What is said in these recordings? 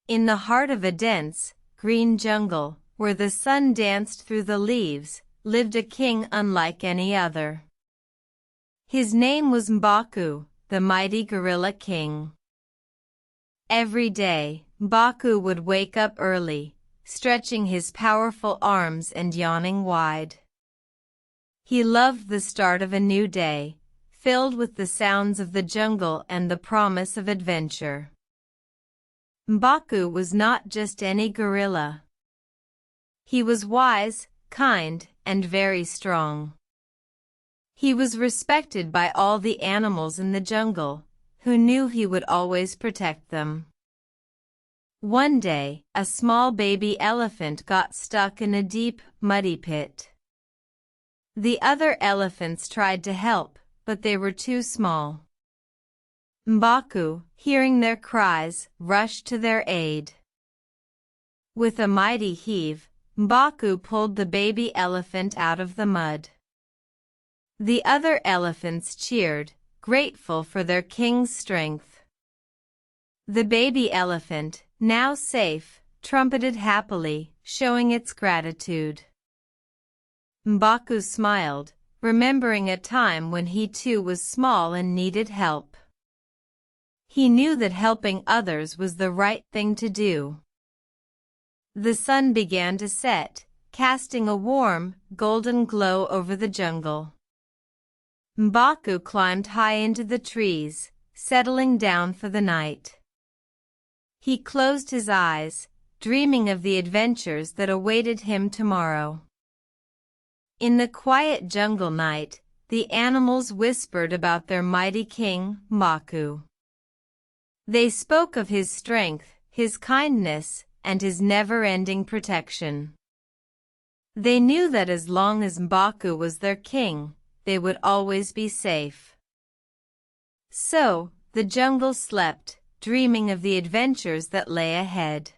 In the heart of a dense, green jungle, where the sun danced through the leaves, lived a king unlike any other. His name was Baku, the mighty gorilla king. Every day, Baku would wake up early, stretching his powerful arms and yawning wide. He loved the start of a new day, filled with the sounds of the jungle and the promise of adventure. Baku was not just any gorilla. He was wise, kind, and very strong. He was respected by all the animals in the jungle, who knew he would always protect them. One day, a small baby elephant got stuck in a deep, muddy pit. The other elephants tried to help, but they were too small. Baku, hearing their cries, rushed to their aid. With a mighty heave, Baku pulled the baby elephant out of the mud. The other elephants cheered, grateful for their king's strength. The baby elephant, now safe, trumpeted happily, showing its gratitude. Baku smiled, remembering a time when he too was small and needed help. He knew that helping others was the right thing to do. The sun began to set, casting a warm, golden glow over the jungle. Baku climbed high into the trees, settling down for the night. He closed his eyes, dreaming of the adventures that awaited him tomorrow. In the quiet jungle night, the animals whispered about their mighty king, Baku. They spoke of his strength, his kindness, and his never-ending protection. They knew that as long as Baku was their king, they would always be safe. So, the jungle slept, dreaming of the adventures that lay ahead.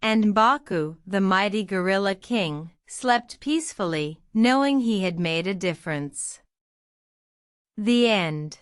And Baku, the mighty gorilla king, slept peacefully, knowing he had made a difference. The end.